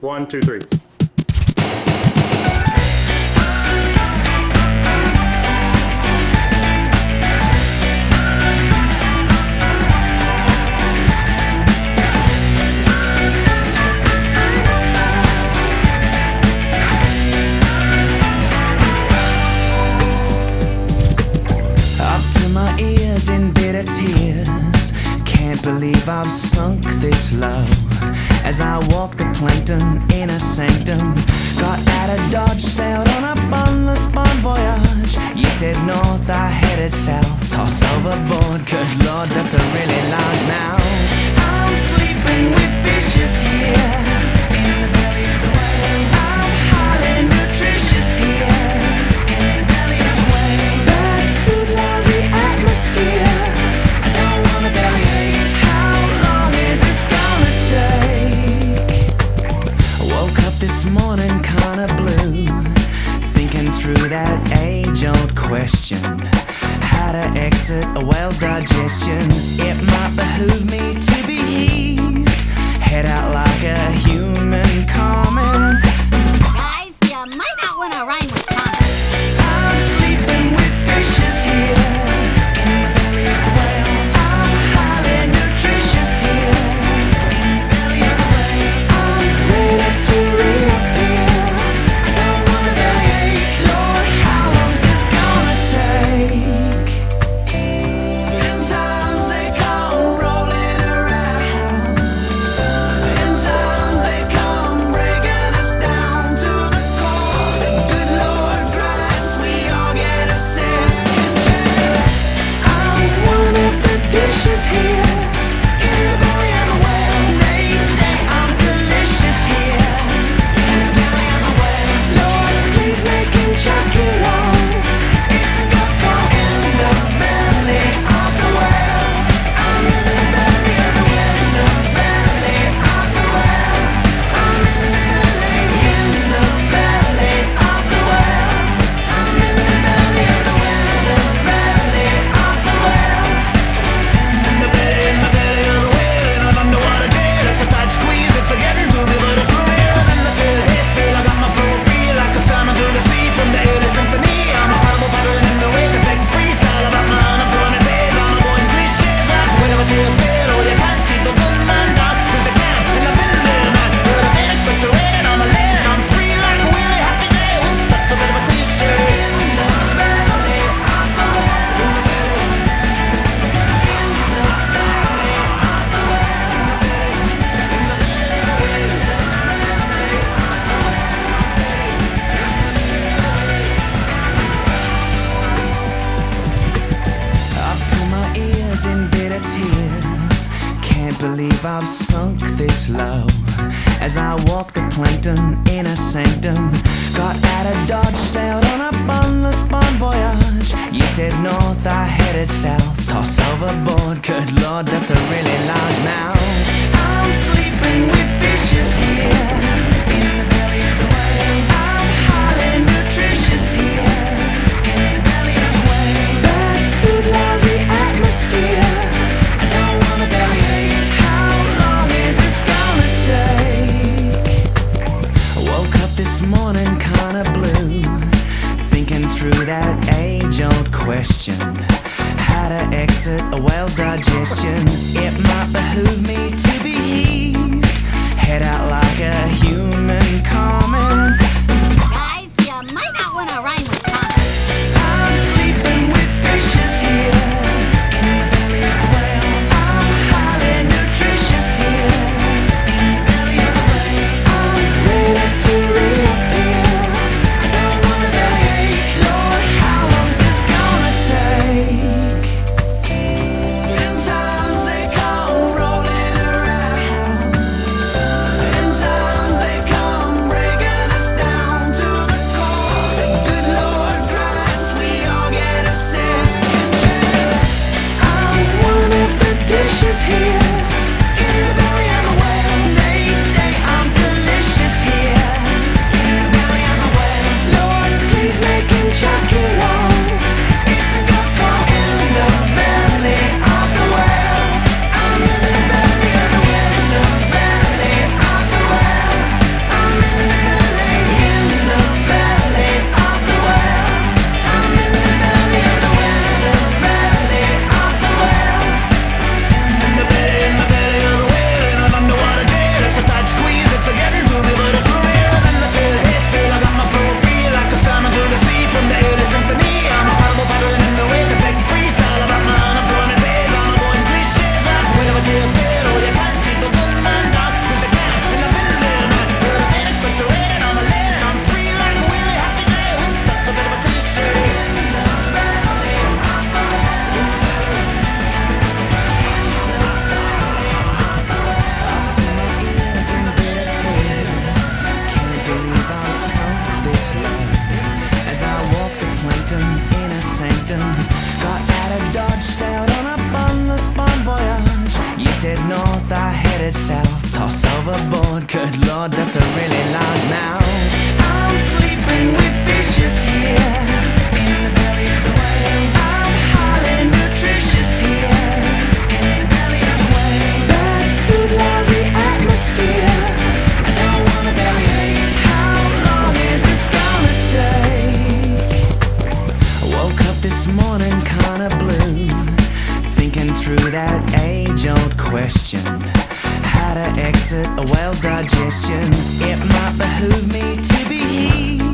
One, two, three. Up to my ears in bitter tears. Can't believe I've sunk this low. As I walk the plankton in a sanctum. Got out of Dodge, sailed on a bunless bon voyage. You said north, I headed south. Toss overboard, good lord, that's a really loud now. I'm sleeping with fishes here in the belly of the whale. I'm highly nutritious here in the belly of the whale. Bad food, lousy atmosphere. I don't want a bellyache. How long is it gonna take? I woke up this morning kinda blue, thinking through that age-old question. How to exit a whale's digestion. It might behoove me to be heaved, head out like a human common. Guys, you might not want to rhyme with Thomas. I'm sleeping with fishes here in the belly of the whale. I'm highly nutritious here in the belly of the whale. I'm ready to reappear. I don't want a bellyache. Lord, how long's this gonna take? In times they come rolling around. In times they come breaking us down to the core. Good Lord grants we all get a second chance. I'm one of the dishes here in the belly of the whale. They say I'm delicious here in the belly of the whale. Lord, please make him chuck it long. It's a good call in the belly of the whale. I'm in the belly of the whale. The belly of the whale. I'm in the belly of the whale. I'm in the belly of the whale. The belly of the whale. In the belly of the whale. In an underwater day, it's a tight squeeze. It's a getting booby, but it's real. And I feel his sail. I got my profile like a salmon through the sea from the 80th symphony. I'm a carnival paddling in the wake. I take freeze all about my unemployment days. I'm a boy in cliches. Like whatever to your sail. Oh, you can't keep a good man down. 'Cause you can't. And I've been there, man. But I can't expect to rain. I'm a land. I'm free like a really happy day. Oops, that's a bit of a cliche. In the belly of the whale. Up to my ears in bitter tears. Can't believe I've sunk this low. As I walk the plankton in a sanctum. Got out of Dodge, sailed on a bunless bon voyage. You said north, I headed south. Toss overboard, good lord, that's a really loud now. I'm sleeping with fishes here in the belly of the whale. I'm highly nutritious here in the belly of the whale. Bad food, lousy atmosphere. I don't want a bellyache. How long is this gonna take? I woke up this morning kinda blue, thinking through that age-old question. How to exit a whale's digestion. It might behoove me to be heaved, head out like a human common. Guys, you might not want to rhyme with Thomas. I'm sleeping with fishes here in the belly of the whale. I'm highly nutritious here in the belly of the whale. I'm ready to reappear. I don't want a bellyache. Lord, how long's this gonna take? In times they come a really large mouth. I'm sleeping with fishes here in the belly of the whale. I'm highly nutritious here in the belly of the whale. Bad food, lousy atmosphere. I don't want a bellyache. How long is this gonna take? I woke up this morning kinda blue, thinking through that age-old question, how to exit a whale's digestion. It might behoove me to be he